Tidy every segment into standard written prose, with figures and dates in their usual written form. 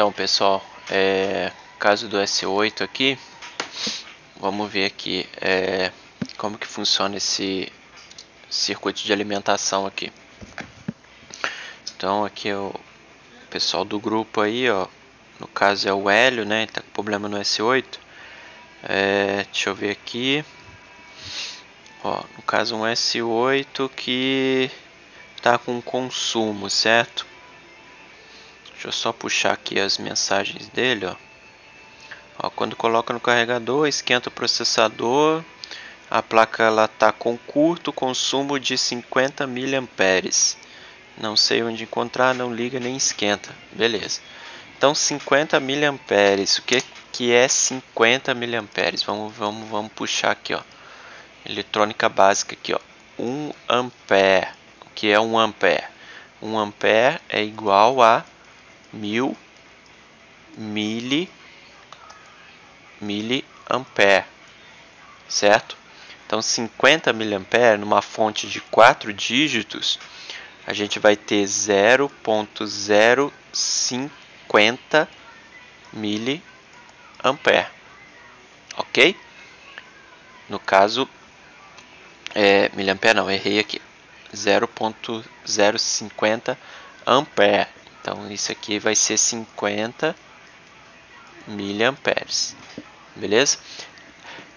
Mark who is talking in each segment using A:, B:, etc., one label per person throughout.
A: Então, pessoal, caso do S8 aqui, vamos ver aqui como que funciona esse circuito de alimentação aqui. Então, aqui é o pessoal do grupo aí, ó, no caso é o Hélio, né? Ele tá com problema no S8. Deixa eu ver aqui. Ó, no caso um S8 que tá com consumo, certo? Deixa eu só puxar aqui as mensagens dele, ó. Ó, quando coloca no carregador, esquenta o processador. A placa ela tá com curto consumo de 50 mA. Não sei onde encontrar, não liga nem esquenta. Beleza. Então 50 mA. O que é 50 mA? Vamos puxar aqui, ó. Eletrônica básica aqui, ó. 1 ampere. O que é 1 ampere? 1 ampere é igual a 1000 miliampere, certo? Então 50 miliampere numa fonte de 4 dígitos, a gente vai ter 0,050 miliampere, ok? No caso, miliampere não, errei aqui, 0,050 ampere. Então isso aqui vai ser 50 miliamperes, beleza?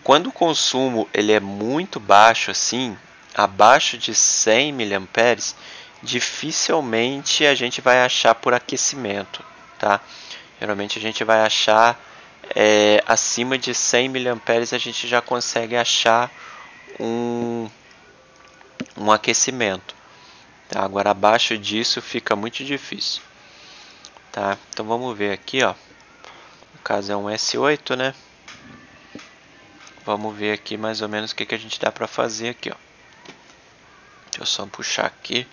A: Quando o consumo ele é muito baixo assim, abaixo de 100 miliamperes, dificilmente a gente vai achar por aquecimento, tá? Geralmente a gente vai achar acima de 100 miliamperes, a gente já consegue achar um aquecimento, tá? Agora abaixo disso fica muito difícil, tá? Então vamos ver aqui, ó. No caso é um S8, né? Vamos ver aqui mais ou menos o que a gente dá para fazer aqui, ó. Deixa eu só puxar aqui.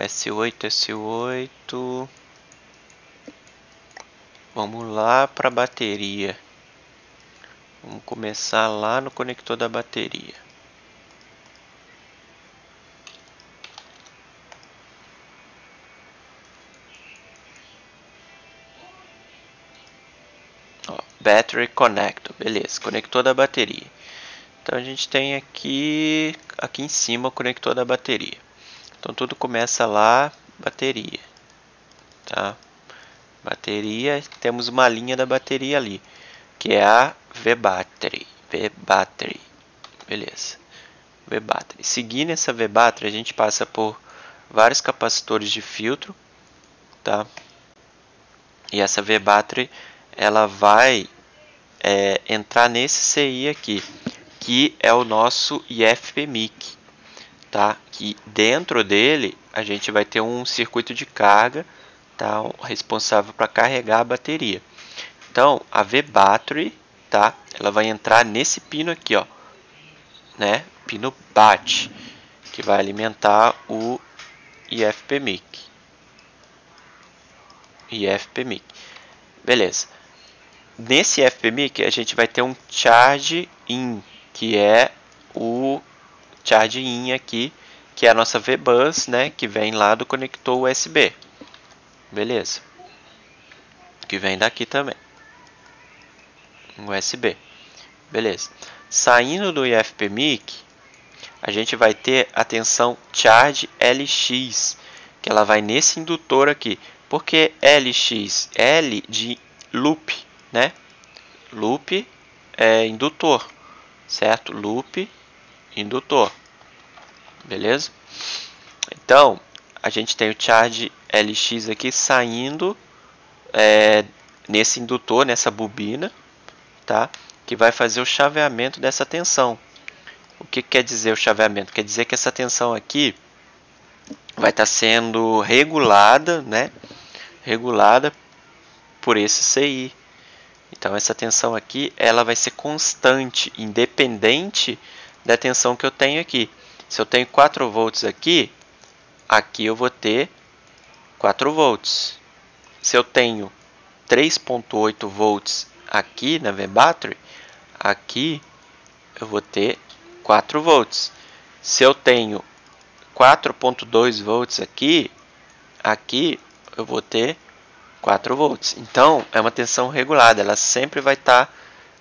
A: S8. Vamos lá para a bateria. Vamos começar lá no conector da bateria. Ó, Battery Connector, beleza, conector da bateria. Então a gente tem aqui em cima o conector da bateria. Então tudo começa lá, bateria, tá? Bateria, temos uma linha da bateria ali, que é a V-Battery, beleza, V-Battery. Seguindo essa V-Battery, a gente passa por vários capacitores de filtro, tá? E essa V-Battery, ela vai entrar nesse CI aqui, que é o nosso IFPMIC, tá? Que dentro dele a gente vai ter um circuito de carga, tá? Responsável para carregar a bateria. Então a V-Battery, tá? Ela vai entrar nesse pino aqui, ó, né? Pino BAT, que vai alimentar o IFPMIC. Beleza. Nesse IFPMIC a gente vai ter um charge in, que é o charge in aqui, que é a nossa V-Bus, né, que vem lá do conector USB. Beleza. Que vem daqui também. USB. Beleza. Saindo do IFPMIC, a gente vai ter a tensão charge LX, que ela vai nesse indutor aqui. Por que LX? L de loop, né? Loop é indutor, certo? Loop, indutor. Beleza? Então, a gente tem o charge LX aqui saindo nesse indutor, nessa bobina, tá? Que vai fazer o chaveamento dessa tensão. O que quer dizer o chaveamento? Quer dizer que essa tensão aqui vai estar sendo regulada, né? Regulada por esse CI. Então essa tensão aqui, ela vai ser constante, independente da tensão que eu tenho aqui. Se eu tenho 4 volts aqui eu vou ter 4 volts. Se eu tenho 3.8 volts aqui na V-Battery, aqui eu vou ter 4 volts. Se eu tenho 4.2 volts aqui eu vou ter 4 volts. Então, é uma tensão regulada, ela sempre vai estar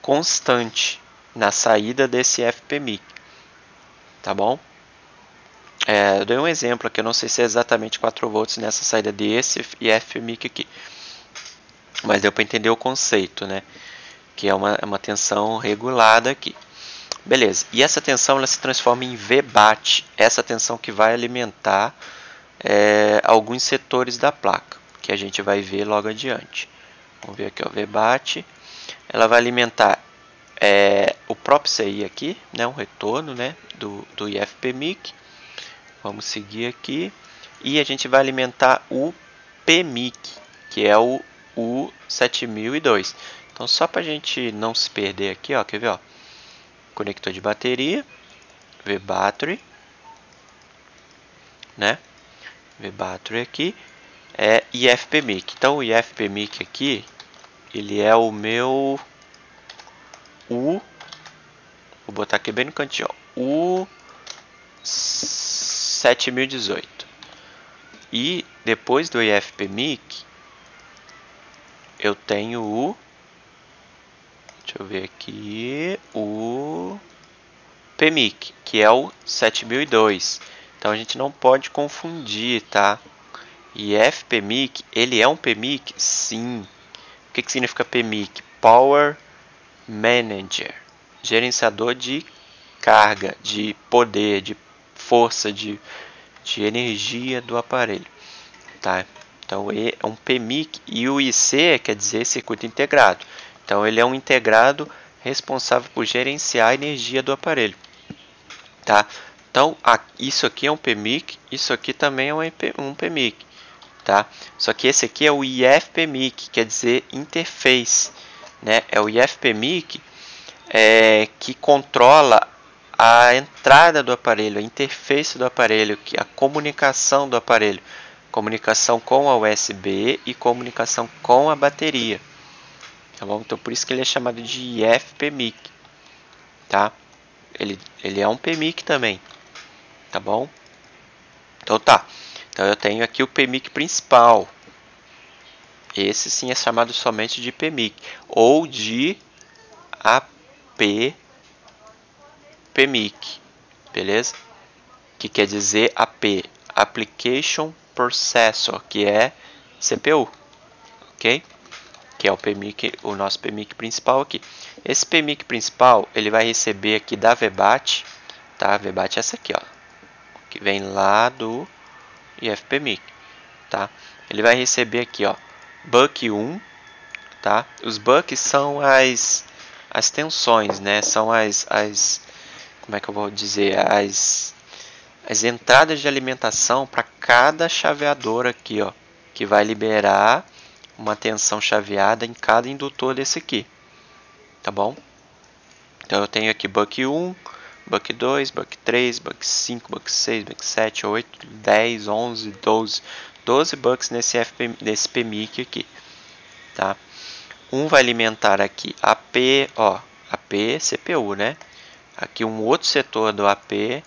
A: constante na saída desse FPMIC, tá bom? Eu dei um exemplo aqui, eu não sei se é exatamente 4 volts nessa saída desse FPMIC aqui, mas deu para entender o conceito, né? Que é uma tensão regulada aqui. Beleza, e essa tensão ela se transforma em VBAT, essa tensão que vai alimentar alguns setores da placa, que a gente vai ver logo adiante. Vamos ver aqui, ó, VBAT, ela vai alimentar o próprio CI aqui, né, um retorno, né, do IFPMIC. Vamos seguir aqui, e a gente vai alimentar o PMIC, que é o U7002. Então, só para a gente não se perder aqui, ó, quer ver, ó, conector de bateria, VBattery, né? VBattery aqui é IFPMIC. Então o IFPMIC aqui, ele é o meu vou botar aqui bem no cantinho, ó, U7018. E depois do IFPMIC eu tenho o, deixa eu ver aqui, o PMIC, que é o 7002. Então a gente não pode confundir, tá? IFPMIC, ele é um PMIC? Sim. O que significa PMIC? Power Manager, gerenciador de carga, de poder, de força, de energia do aparelho, tá? Então é um PMIC, e o IC quer dizer circuito integrado. Então ele é um integrado responsável por gerenciar a energia do aparelho, tá? Então isso aqui é um PMIC, isso aqui também é um PMIC, tá? Só que esse aqui é o IFPMIC, quer dizer interface, né? É o IFPMIC que controla a entrada do aparelho, a interface do aparelho, a comunicação do aparelho, comunicação com a USB e comunicação com a bateria, tá bom? Então por isso que ele é chamado de IFPMIC, tá? Ele é um PMIC também, tá bom? Então tá. Então eu tenho aqui o PMIC principal. Esse sim é chamado somente de PMIC ou de APPMIC, beleza? Que quer dizer AP, Application Processor, que é CPU, ok? Que é o PMIC, o nosso PMIC principal aqui. Esse PMIC principal, ele vai receber aqui da VBAT, tá? A VBAT é essa aqui, ó, que vem lá do IFPMIC, tá? Ele vai receber aqui, ó, buck 1, tá? Os bucks são as tensões, né? São como é que eu vou dizer? As entradas de alimentação para cada chaveador aqui, ó, que vai liberar uma tensão chaveada em cada indutor desse aqui, tá bom? Então eu tenho aqui buck 1, buck 2, buck 3, buck 5, buck 6, buck 7, 8, 10, 11, 12 bucks nesse PMIC aqui, tá? Um vai alimentar aqui AP, ó, AP CPU, né? Aqui um outro setor do AP,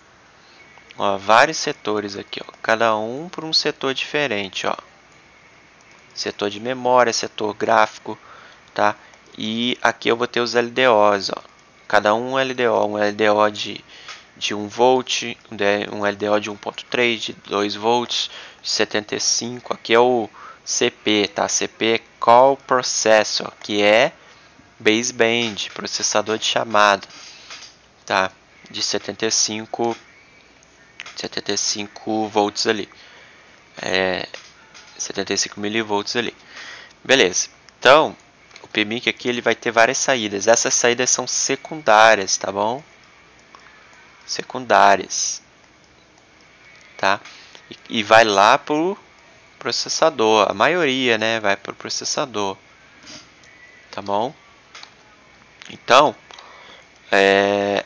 A: ó, vários setores aqui, ó, cada um para um setor diferente, ó. Setor de memória, setor gráfico, tá? E aqui eu vou ter os LDOs, ó. Cada um LDO, um LDO de 1 volt, um LDO de 1.3, de 2 volts, de 75. Aqui é o CP, tá? CP é Call Processor, que é baseband, processador de chamada, tá? De 75 volts ali, 75 milivolts ali, beleza? Então o PMIC aqui ele vai ter várias saídas. Essas saídas são secundárias, tá bom? Secundárias, tá? E vai lá pro processador, a maioria, né, vai pro processador, tá bom? Então o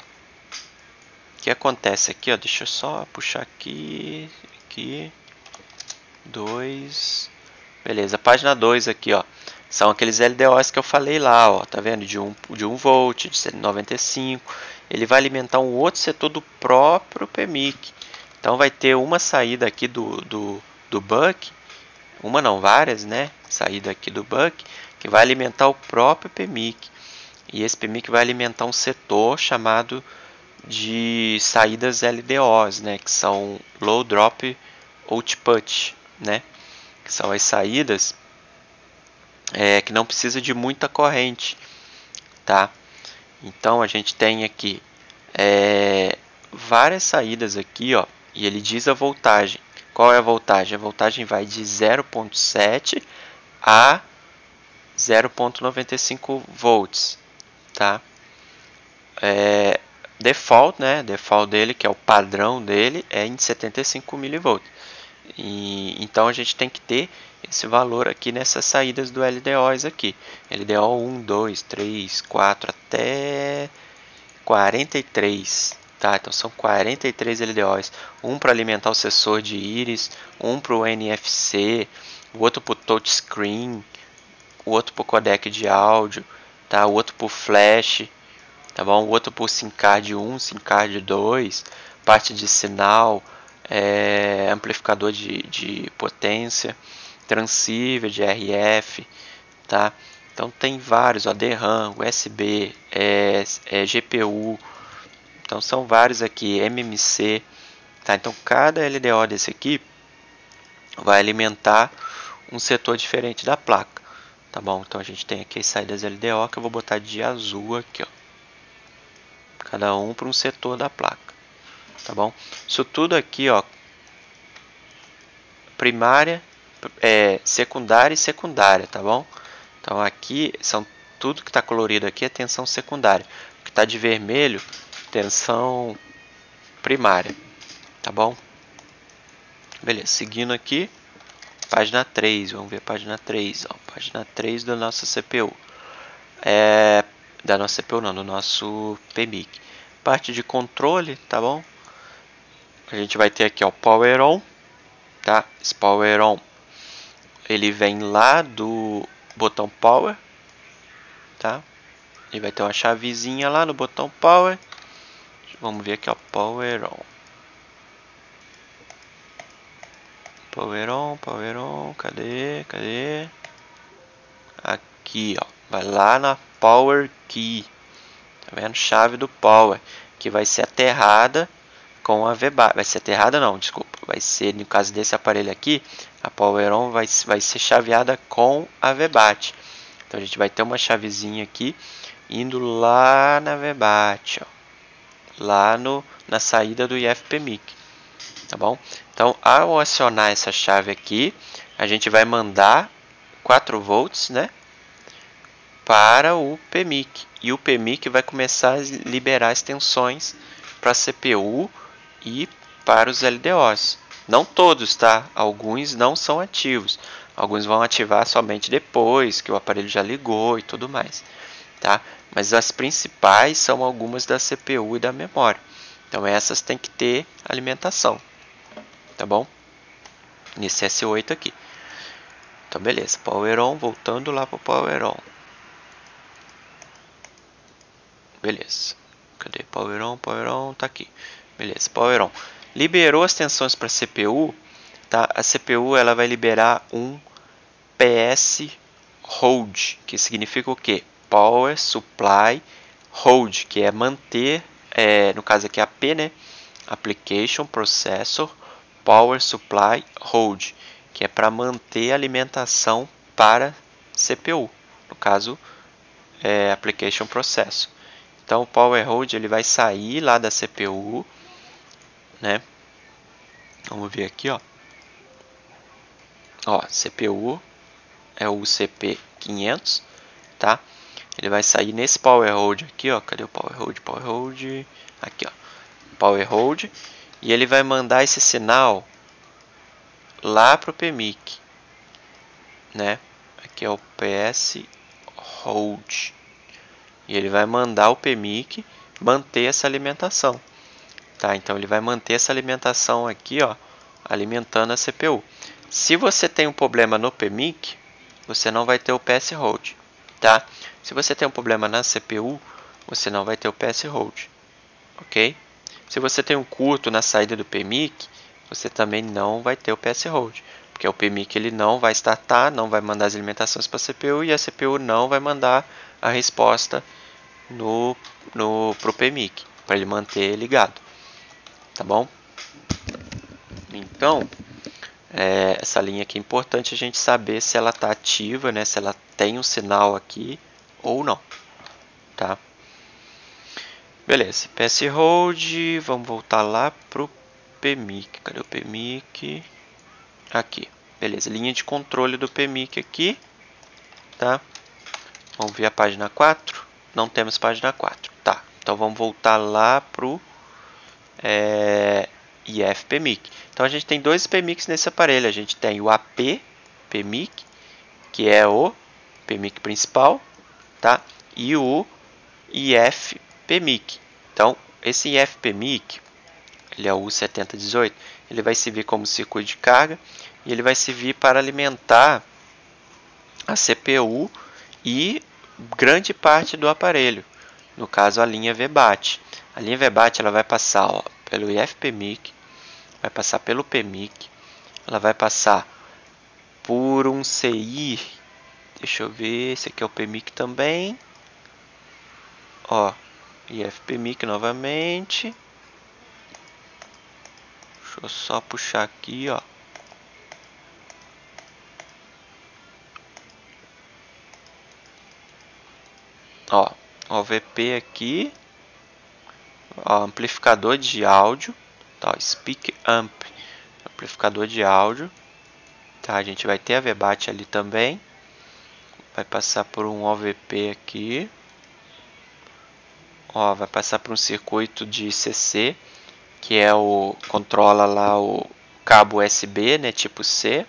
A: que acontece aqui, ó, deixa eu só puxar aqui 2, beleza, página 2 aqui, ó, são aqueles LDOs que eu falei lá, ó, tá vendo, de 1 volt, de 95, ele vai alimentar um outro setor do próprio PMIC, então vai ter uma saída aqui do buck, uma não, várias, né, saída aqui do buck, que vai alimentar o próprio PMIC. E esse PMIC vai alimentar um setor chamado de saídas LDOs, né, que são Low Drop Output, né, que são as saídas que não precisa de muita corrente, tá? Então a gente tem aqui várias saídas aqui, ó, e ele diz a voltagem. Qual é a voltagem? A voltagem vai de 0.7 a 0.95 volts, tá? Default, né? Default dele, que é o padrão dele, é em 75 mV. Então a gente tem que ter esse valor aqui nessas saídas do LDOs aqui. LDO 1, 2, 3, 4 até 43, tá? Então são 43 LDOs, um para alimentar o sensor de íris, um para o NFC, o outro para o touchscreen, o outro para o codec de áudio, tá? O outro para o flash, tá bom? O outro para o SIM card 1, SIM card 2, parte de sinal, amplificador de potência, transceiver de RF, tá? Então tem vários, ó, DRAM, USB, GPU, então são vários aqui, MMC, tá? Então cada LDO desse aqui vai alimentar um setor diferente da placa, tá bom? Então a gente tem aqui as saídas LDO que eu vou botar de azul aqui, ó, cada um para um setor da placa, tá bom? Isso tudo aqui, ó, primária, secundária e secundária, tá bom? Então aqui são tudo que está colorido aqui é tensão secundária, o que está de vermelho tensão primária, tá bom? Beleza, seguindo aqui, página 3, vamos ver a página 3, ó, página 3 da nossa CPU, da nossa CPU não, do nosso PMIC, parte de controle, tá bom? A gente vai ter aqui, ó, Power On, tá? Esse Power On, ele vem lá do botão Power, tá? E vai ter uma chavezinha lá no botão Power. Vamos ver aqui, ó, Power On. Power On, Power On, cadê? Aqui, ó, vai lá na Power Key, tá vendo? Chave do Power, que vai ser aterrada com a VBAT. Vai ser aterrada não, desculpa. Vai ser, no caso desse aparelho aqui, a Power On vai ser chaveada com a VBAT. Então a gente vai ter uma chavezinha aqui indo lá na VBAT, ó, lá na saída do IFPMIC, tá bom? Então ao acionar essa chave aqui, a gente vai mandar 4 volts, né, para o PMIC, e o PMIC vai começar a liberar as tensões para a CPU e para os LDOs. Não todos, tá? Alguns não são ativos. Alguns vão ativar somente depois que o aparelho já ligou e tudo mais, tá? Mas as principais são algumas da CPU e da memória. Então essas tem que ter alimentação, tá bom? Nesse S8 aqui. Então beleza, Power On, voltando lá para o Power On. Beleza. Cadê Power On? Power On tá aqui. Beleza, Power On. Liberou as tensões para a CPU, tá? A CPU ela vai liberar um PS Hold, que significa o quê? Power Supply Hold, que é manter, no caso aqui a P, né? Application Processor Power Supply Hold, que é para manter a alimentação para CPU, no caso Application Processor. Então o Power Hold ele vai sair lá da CPU, né? Vamos ver aqui, ó. Ó, CPU é o CP500, tá? Ele vai sair nesse Power Hold aqui, ó. Cadê o Power Hold? Power Hold, aqui, ó. Power Hold, e ele vai mandar esse sinal lá pro PMIC, né? Aqui é o PS Hold. E ele vai mandar o PMIC manter essa alimentação, tá? Então ele vai manter essa alimentação aqui, ó, alimentando a CPU. Se você tem um problema no PMIC, você não vai ter o PS Hold, tá? Se você tem um problema na CPU, você não vai ter o PS Hold, ok? Se você tem um curto na saída do PMIC, você também não vai ter o PS Hold, Porque o PMIC ele não vai startar, não vai mandar as alimentações para a CPU e a CPU não vai mandar a resposta pro PMIC, para ele manter ligado. Tá bom? Então, essa linha aqui é importante a gente saber se ela está ativa, né? Se ela tem um sinal aqui ou não. Tá? Beleza, PS Hold, vamos voltar lá pro PMIC. Cadê o PMIC? Aqui. Beleza, linha de controle do PMIC aqui. Tá? Vamos ver a página 4. Não temos página 4. Tá, então vamos voltar lá pro IF PMIC. Então a gente tem dois PMICs nesse aparelho. A gente tem o AP PMIC, que é o PMIC principal, tá? E o IF PMIC. Então, esse IF PMIC, ele é o U7018, ele vai servir como circuito de carga e ele vai servir para alimentar a CPU e grande parte do aparelho, no caso a linha VBAT. A linha VBAT ela vai passar pelo IF PMIC, vai passar pelo PMIC, ela vai passar por um CI, deixa eu ver, esse aqui é o PMIC também, IF PMIC novamente, deixa eu só puxar aqui, OVP aqui, amplificador de áudio, tá, Speak Amp, amplificador de áudio, tá, a gente vai ter a VBAT ali também, vai passar por um OVP aqui, vai passar por um circuito de CC, que é controla lá o cabo USB, né, tipo C.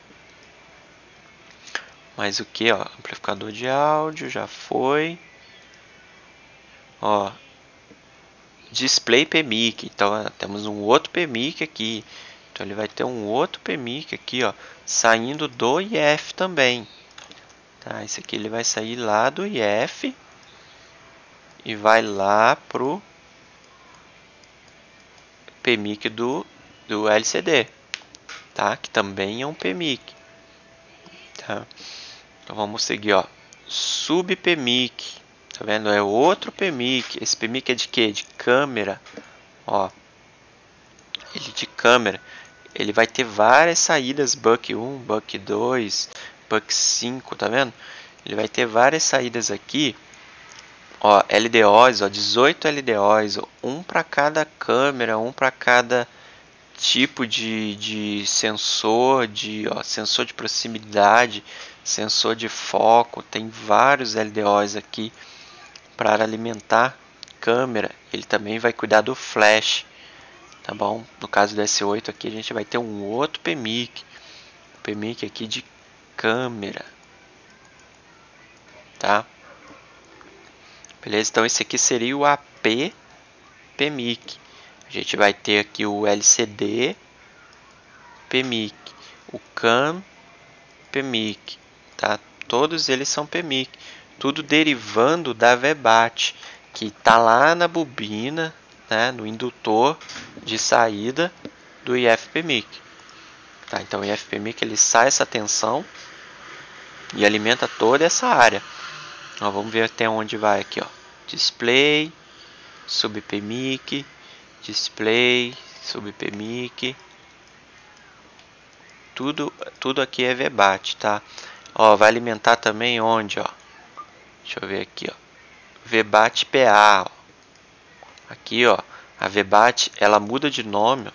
A: Mas o que, amplificador de áudio, já foi. Display PMIC, então temos um outro PMIC aqui. Então ele vai ter um outro PMIC aqui, saindo do IF também. Tá, esse aqui ele vai sair lá do IF e vai lá pro PMIC do LCD, tá? Que também é um PMIC, tá? Então vamos seguir, sub PMIC, tá vendo? É outro PMIC. Esse PMIC é de quê? De câmera, ele de câmera. Ele vai ter várias saídas, buck 1, buck 2, buck 5, tá vendo? Ele vai ter várias saídas aqui. LDOs, 18 LDOs, um para cada câmera, um para cada tipo de sensor, sensor de proximidade, sensor de foco. Tem vários LDOs aqui para alimentar câmera. Ele também vai cuidar do flash, tá bom? No caso do S8 aqui a gente vai ter um outro PMIC, PMIC aqui de câmera, tá? Beleza, então esse aqui seria o AP PMIC. A gente vai ter aqui o LCD PMIC, o CAN PMIC, tá? Todos eles são PMIC, tudo derivando da VBAT, que está lá na bobina, né, no indutor de saída do IF PMIC. Tá? Então o IF PMIC ele sai essa tensão e alimenta toda essa área. Vamos ver até onde vai aqui, display, sub PMIC, display, sub PMIC, tudo aqui é VBAT, tá? Vai alimentar também onde, deixa eu ver aqui, VBAT PA, aqui, a VBAT, ela muda de nome,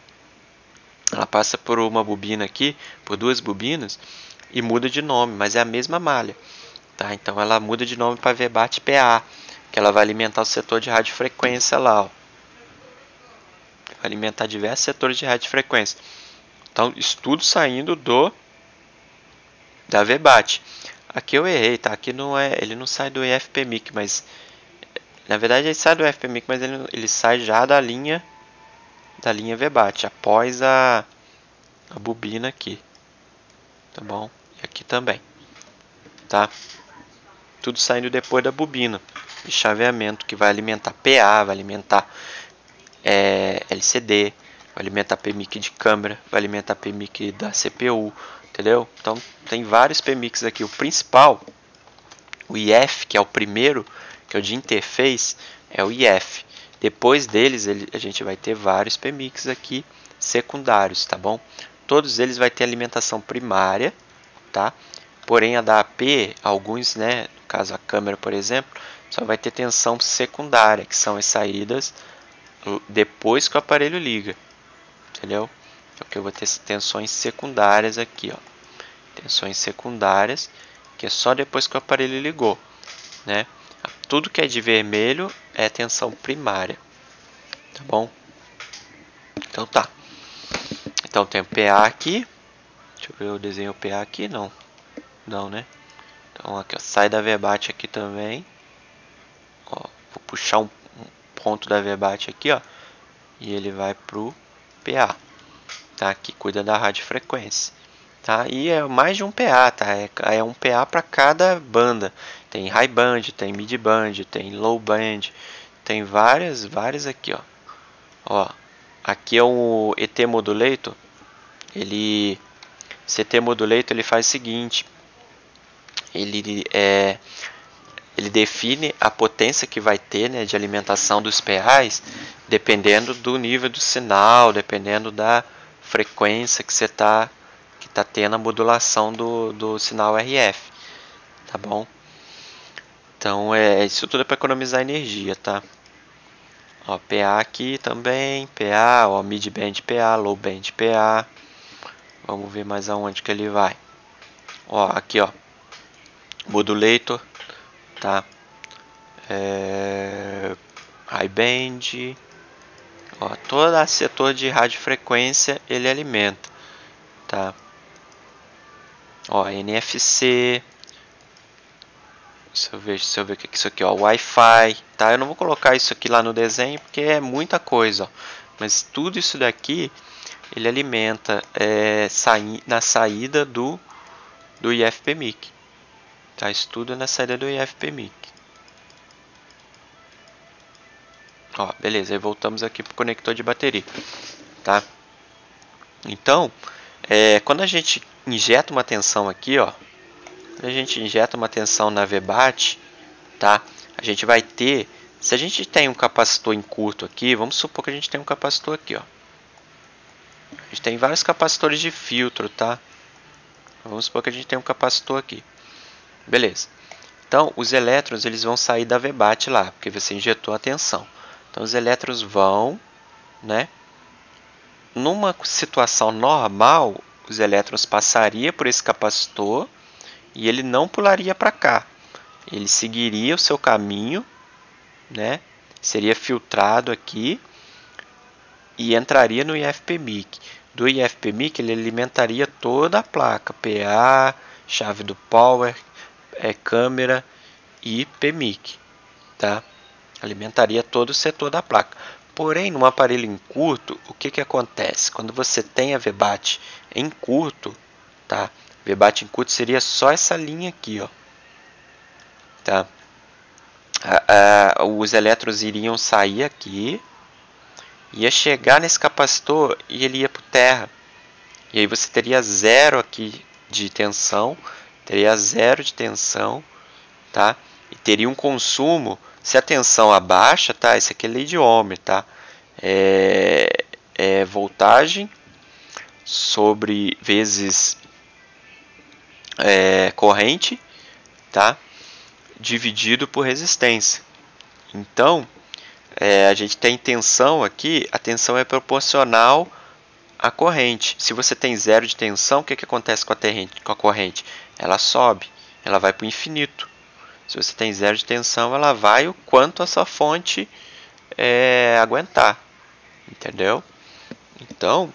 A: ela passa por uma bobina aqui, por duas bobinas, e muda de nome, mas é a mesma malha. Tá, então ela muda de nome para VBAT PA, que ela vai alimentar o setor de radiofrequência lá. Vai alimentar diversos setores de radiofrequência. Então, isso tudo saindo da VBAT. Aqui eu errei, tá? Aqui ele não sai do IF PMIC, mas na verdade ele sai do IF PMIC, mas ele sai já da linha VBAT, após a bobina aqui. Tá bom? E aqui também. Tá? Tudo saindo depois da bobina de chaveamento, que vai alimentar PA, vai alimentar LCD, vai alimentar PMIC de câmera, vai alimentar PMIC da CPU, entendeu? Então tem vários PMICs aqui. O principal, o IF, que é o primeiro, que é o de interface, é o IF. Depois deles, a gente vai ter vários PMICs aqui secundários, tá bom? Todos eles vai ter alimentação primária, tá? Porém, a da AP, alguns, né, no caso a câmera, por exemplo, só vai ter tensão secundária, que são as saídas depois que o aparelho liga, entendeu? Então, aqui eu vou ter tensões secundárias aqui, ó. Tensões secundárias, que é só depois que o aparelho ligou, né? Tudo que é de vermelho é tensão primária, tá bom? Então tá. Então tem o PA aqui. Deixa eu ver, eu desenho o PA aqui, não. Não, né? Então aqui, ó, sai da VBAT aqui também. Ó, vou puxar um ponto da VBAT aqui, ó, e ele vai pro PA, tá? Que cuida da radiofrequência, tá? E é mais de um PA, tá? É um PA para cada banda. Tem high band, tem mid band, tem low band, tem várias aqui, ó. Ó, aqui é o ET Modulator. Esse ET Modulator ele faz o seguinte. Ele define a potência que vai ter, né, de alimentação dos PAs, dependendo do nível do sinal, dependendo da frequência que você tá tendo a modulação do sinal RF, tá bom? Então isso tudo é para economizar energia, tá? Ó, PA aqui também, PA, ó, mid band PA, low band PA. Vamos ver mais aonde que ele vai. Ó, aqui, ó, modulator, tá? High band, ó, todo setor de radiofrequência ele alimenta, tá? Ó, NFC, deixa eu ver o que é isso aqui, ó, Wi-Fi, tá? Eu não vou colocar isso aqui lá no desenho porque é muita coisa, ó. Mas tudo isso daqui ele alimenta na saída do IFPMIC, tá? Isso tudo é na saída do IFPMIC. Ó, beleza, aí voltamos aqui para o conector de bateria, tá? Então, quando a gente injeta uma tensão aqui, ó, quando a gente injeta uma tensão na VBAT, tá? A gente vai ter, se a gente tem um capacitor em curto aqui, vamos supor que a gente tem um capacitor aqui, ó. A gente tem vários capacitores de filtro, tá? Vamos supor que a gente tem um capacitor aqui. Beleza. Então, os elétrons eles vão sair da VBAT lá, porque você injetou a tensão. Então, os elétrons vão, né? Numa situação normal, os elétrons passariam por esse capacitor e ele não pularia para cá. Ele seguiria o seu caminho, né? Seria filtrado aqui e entraria no IFPMIC. Do IFPMIC ele alimentaria toda a placa, PA, chave do power, câmera e PMIC, tá? Alimentaria todo o setor da placa. Porém, num aparelho em curto, o que acontece? Quando você tem a VBAT em curto, tá? VBAT em curto seria só essa linha aqui, ó, tá? Os elétrons iriam sair aqui, ia chegar nesse capacitor e ele ia para terra. E aí você teria zero aqui de tensão, tá? E teria um consumo, se a tensão abaixa, tá? Esse aqui é lei de Ohm, tá? Voltagem sobre vezes corrente, tá? Dividido por resistência. Então, a gente tem tensão aqui, a tensão é proporcional à corrente. Se você tem zero de tensão, o que acontece com a corrente? Ela sobe, ela vai para o infinito. Se você tem zero de tensão, ela vai o quanto a sua fonte aguentar, entendeu? Então,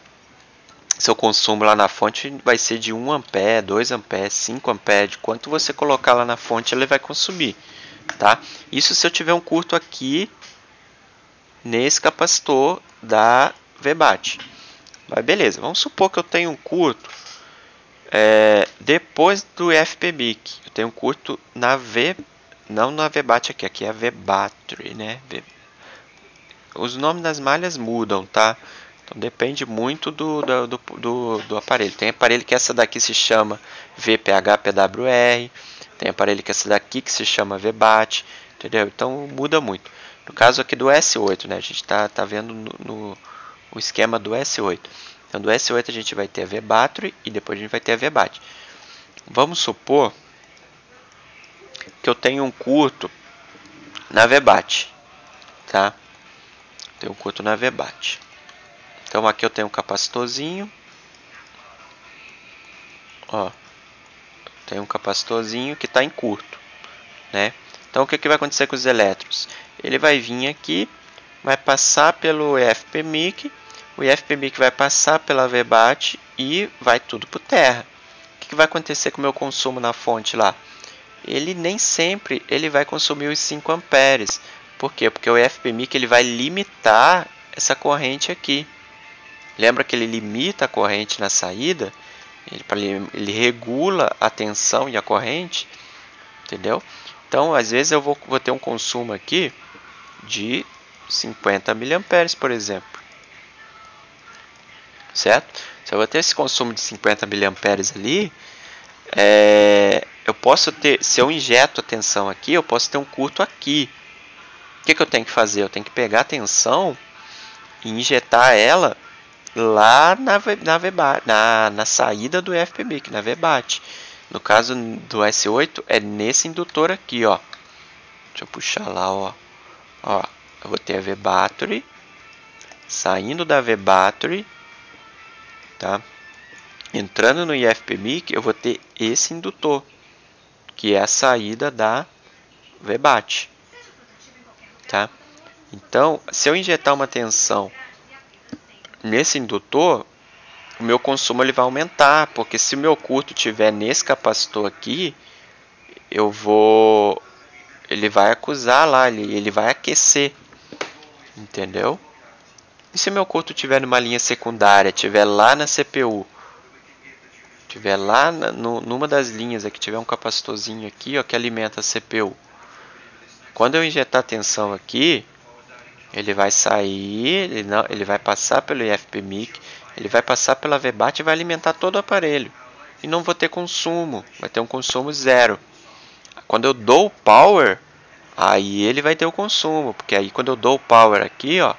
A: seu consumo lá na fonte vai ser de 1 ampere, 2 amperes, 5 amperes, de quanto você colocar lá na fonte, ele vai consumir, tá? Isso se eu tiver um curto aqui nesse capacitor da VBAT. Mas beleza, vamos supor que eu tenho um curto depois do IFPMIC. Eu tenho um curto não na VBAT aqui é a VBATRY, né? Os nomes das malhas mudam, tá? Então depende muito do aparelho. Tem aparelho que essa daqui se chama VPH-PWR, tem aparelho que essa daqui que se chama VBAT, entendeu? Então muda muito. No caso aqui do S8, né, a gente está vendo o esquema do S8. Então do S8 a gente vai ter a VBattery e depois a gente vai ter a VBAT. Vamos supor que eu tenho um curto na VBAT, tá? Tenho um curto na VBAT. Então aqui eu tenho um capacitorzinho, ó, tem um capacitorzinho que está em curto, né? Então o que vai acontecer com os elétrons? Ele vai vir aqui, vai passar pelo IFPMIC, o IFPMIC vai passar pela VBAT e vai tudo para terra. O que vai acontecer com o meu consumo na fonte lá? Ele nem sempre ele vai consumir os 5 amperes. Por quê? Porque o IFPMIC ele vai limitar essa corrente aqui. Lembra que ele limita a corrente na saída? Ele regula a tensão e a corrente, entendeu? Então, às vezes eu vou ter um consumo aqui de 50 mA, por exemplo. Certo? Se eu vou ter esse consumo de 50 mA ali, eu posso ter, se eu injeto a tensão aqui, eu posso ter um curto aqui. O que eu tenho que fazer? Eu tenho que pegar a tensão e injetar ela lá na saída do IFPMIC, na VBAT. No caso do S8 é nesse indutor aqui, ó. Deixa eu puxar lá, ó. Ó, eu vou ter a VBattery saindo da VBattery, tá? Entrando no IFPMIC, eu vou ter esse indutor, que é a saída da VBAT, tá? Então, se eu injetar uma tensão nesse indutor, o meu consumo ele vai aumentar, porque se o meu curto tiver nesse capacitor aqui, ele vai acusar lá, ele vai aquecer, entendeu? E se o meu curto tiver numa linha secundária, tiver lá na CPU, tiver lá numa das linhas aqui, tiver um capacitorzinho aqui, ó, que alimenta a CPU, quando eu injetar tensão aqui, ele vai sair, ele vai passar pelo IFPMIC, ele vai passar pela VBAT e vai alimentar todo o aparelho. E não vou ter consumo, vai ter um consumo zero. Quando eu dou o power, aí ele vai ter o consumo, porque aí quando eu dou o power aqui, ó,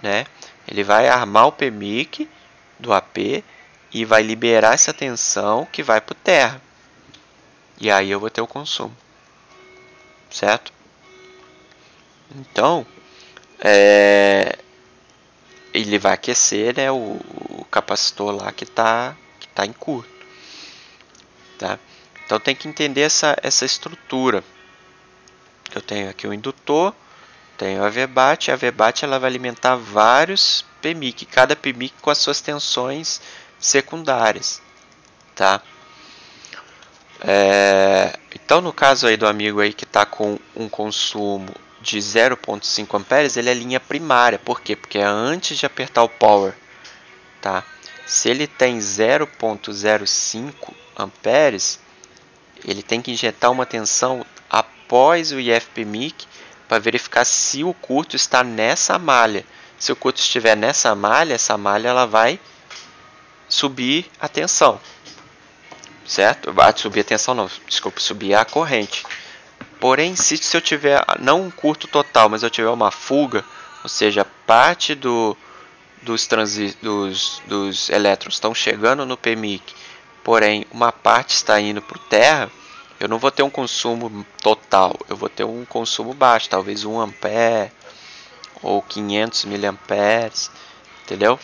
A: né, ele vai armar o PMIC do AP e vai liberar essa tensão que vai para o terra. E aí eu vou ter o consumo, certo? Então, ele vai aquecer, né, o capacitor lá que tá em curto, tá? Então tem que entender essa estrutura. Eu tenho aqui o indutor, tenho a VBAT ela vai alimentar vários PMIC, cada PMIC com as suas tensões secundárias, tá? Então no caso aí do amigo aí que está com um consumo de 0,5 amperes, ele é linha primária. Por quê? Porque é antes de apertar o power, tá? Se ele tem 0,05 amperes, ele tem que injetar uma tensão após o IFPMIC para verificar se o curto está nessa malha. Se o curto estiver nessa malha, essa malha ela vai subir a tensão, certo? Vai subir a tensão não, desculpa, subir a corrente. Porém, se eu tiver não um curto total, mas eu tiver uma fuga, ou seja, parte dos elétrons estão chegando no PMIC, porém uma parte está indo para o terra, eu não vou ter um consumo total, eu vou ter um consumo baixo, talvez 1 ampere ou 500 miliamperes, entendeu?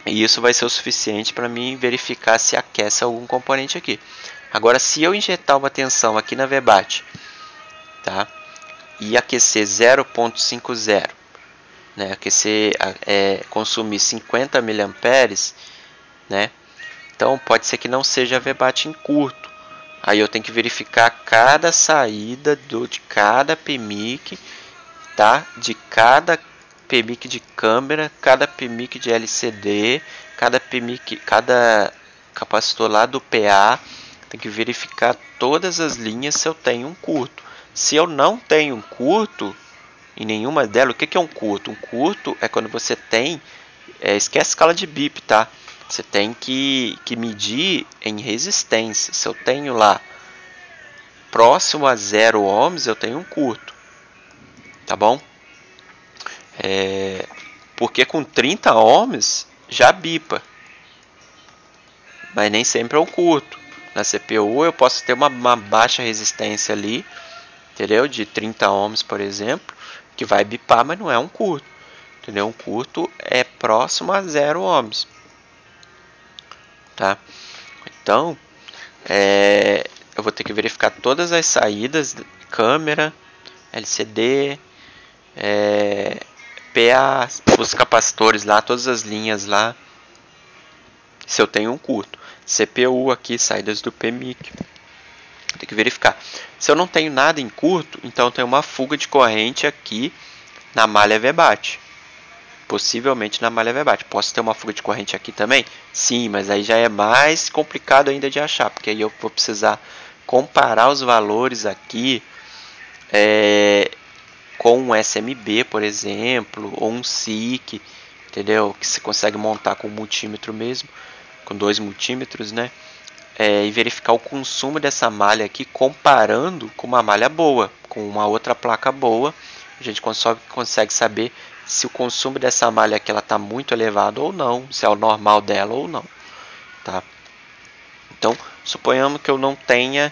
A: E isso vai ser o suficiente para mim verificar se aquece algum componente aqui. Agora, se eu injetar uma tensão aqui na VBAT, tá, e aquecer 0,50, né, consumir 50 miliamperes, né, então pode ser que não seja a VBAT em curto. Aí eu tenho que verificar cada saída de cada PMIC, tá, de cada PMIC de câmera, cada PMIC de LCD, cada capacitor lá do PA. Tem que verificar todas as linhas se eu tenho um curto. Se eu não tenho um curto, em nenhuma delas. O que é um curto? Um curto é quando você tem... esquece a escala de bip, tá? Você tem que medir em resistência. Se eu tenho lá próximo a 0 ohms, eu tenho um curto. Tá bom? Porque com 30 ohms já bipa. Mas nem sempre é um curto. Na CPU eu posso ter uma baixa resistência ali, entendeu? De 30 ohms, por exemplo, que vai bipar, mas não é um curto. Entendeu? Um curto é próximo a 0 ohms. Tá? Então, eu vou ter que verificar todas as saídas, câmera, LCD, PA, os capacitores lá, todas as linhas lá, se eu tenho um curto. CPU aqui, saídas do PMIC. Tem que verificar. Se eu não tenho nada em curto, então eu tenho uma fuga de corrente aqui na malha VBAT. Possivelmente na malha VBAT. Posso ter uma fuga de corrente aqui também? Sim, mas aí já é mais complicado ainda de achar, porque aí eu vou precisar comparar os valores aqui com um SMB, por exemplo, ou um SIC, entendeu? Que você consegue montar com multímetro mesmo, com 2 multímetros, né? E verificar o consumo dessa malha aqui comparando com uma malha boa, com uma outra placa boa. A gente consegue saber se o consumo dessa malha aqui está muito elevado ou não, se é o normal dela ou não. Tá? Então, suponhamos que eu não tenha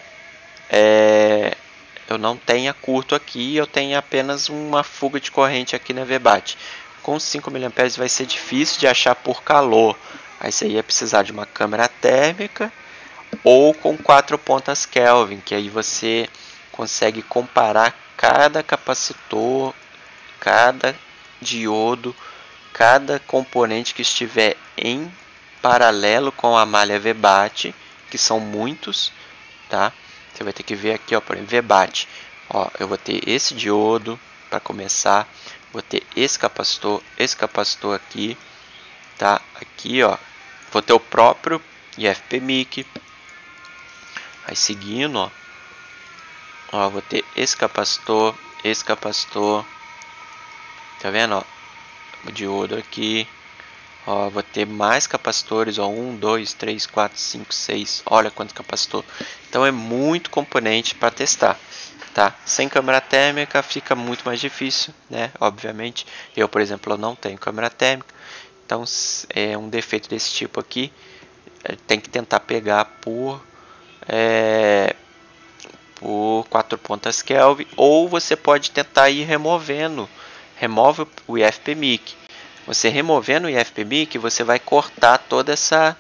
A: curto aqui, eu tenho apenas uma fuga de corrente aqui na VBAT. Com 5 mA vai ser difícil de achar por calor. Aí você ia precisar de uma câmera térmica ou com 4 pontas Kelvin, que aí você consegue comparar cada capacitor, cada diodo, cada componente que estiver em paralelo com a malha VBAT, que são muitos, tá? Você vai ter que ver aqui, ó, por exemplo, VBAT. Ó, eu vou ter esse diodo para começar, vou ter esse capacitor aqui, tá? Aqui, ó, vou ter o próprio IFPMIC. Aí seguindo, ó, vou ter esse capacitor, tá vendo, ó, o diodo aqui, ó, vou ter mais capacitores, ó, 1, 2, 3, 4, 5, 6, olha quanto capacitor. Então é muito componente para testar, tá? Sem câmera térmica fica muito mais difícil, né? Obviamente, eu, por exemplo, eu não tenho câmera térmica, então é um defeito desse tipo aqui, tem que tentar pegar por 4 pontas Kelvin, ou você pode tentar ir remove o IFPMIC. Você removendo o IFPMIC, você vai cortar toda essa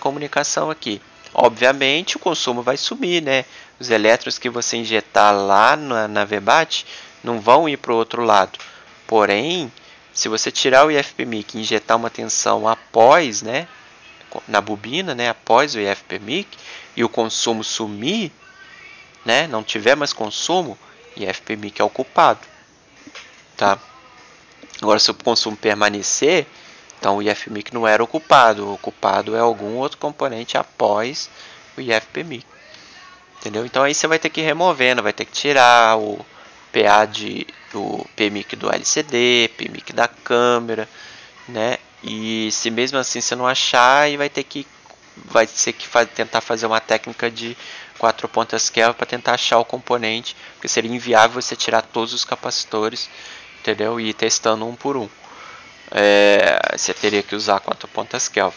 A: comunicação aqui. Obviamente o consumo vai sumir, né? Os elétrons que você injetar lá na VBAT não vão ir para o outro lado. Porém, se você tirar o IFPMIC e injetar uma tensão após, né, na bobina, né, após o IFPMIC, e o consumo sumir, né, não tiver mais consumo, IFPMIC é o culpado, tá? Agora, se o consumo permanecer, então o IFPMIC não era o culpado é algum outro componente após o IFPMIC, entendeu? Então aí você vai ter que ir removendo, vai ter que tirar o PA do PMIC do LCD, PMIC da câmera, né? E se mesmo assim você não achar, aí vai ter que tentar fazer uma técnica de 4 pontas Kelvin para tentar achar o componente, porque seria inviável você tirar todos os capacitores, entendeu? E ir testando um por um. Você teria que usar 4 pontas Kelvin,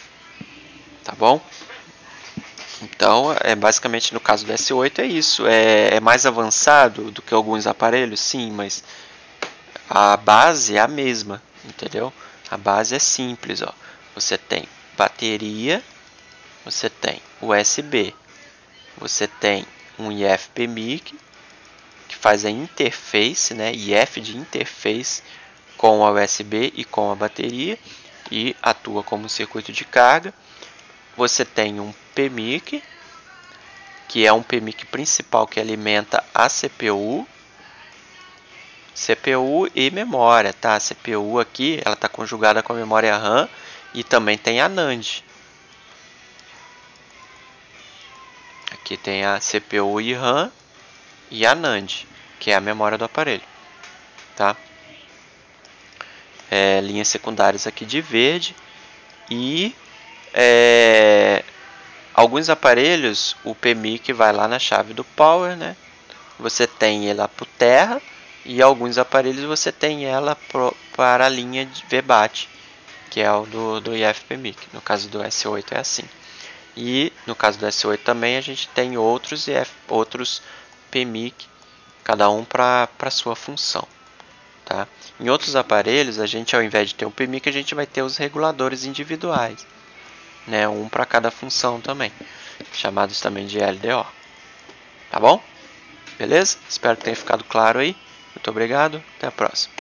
A: tá bom? Então, basicamente no caso do S8 é isso. É mais avançado do que alguns aparelhos, sim, mas a base é a mesma, entendeu? A base é simples, ó. Você tem bateria, você tem USB, você tem um IFPMIC que faz a interface, né? IF de interface com a USB e com a bateria e atua como um circuito de carga. Você tem um PMIC, que é um PMIC principal que alimenta a CPU e memória, tá? A CPU aqui, ela está conjugada com a memória RAM e também tem a NAND. Aqui tem a CPU e RAM e a NAND, que é a memória do aparelho, tá? Linhas secundárias aqui de verde. E alguns aparelhos, o PMIC vai lá na chave do Power, né? Você tem ela para terra, e alguns aparelhos você tem ela para a linha de VBAT, que é o do IF-PMIC. No caso do S8 é assim. E no caso do S8 também a gente tem outros PMIC, cada um para sua função. Tá? Em outros aparelhos, a gente, ao invés de ter um PMIC, a gente vai ter os reguladores individuais, né? Um para cada função também, chamados também de LDO. Tá bom? Beleza? Espero que tenha ficado claro aí. Muito obrigado, até a próxima.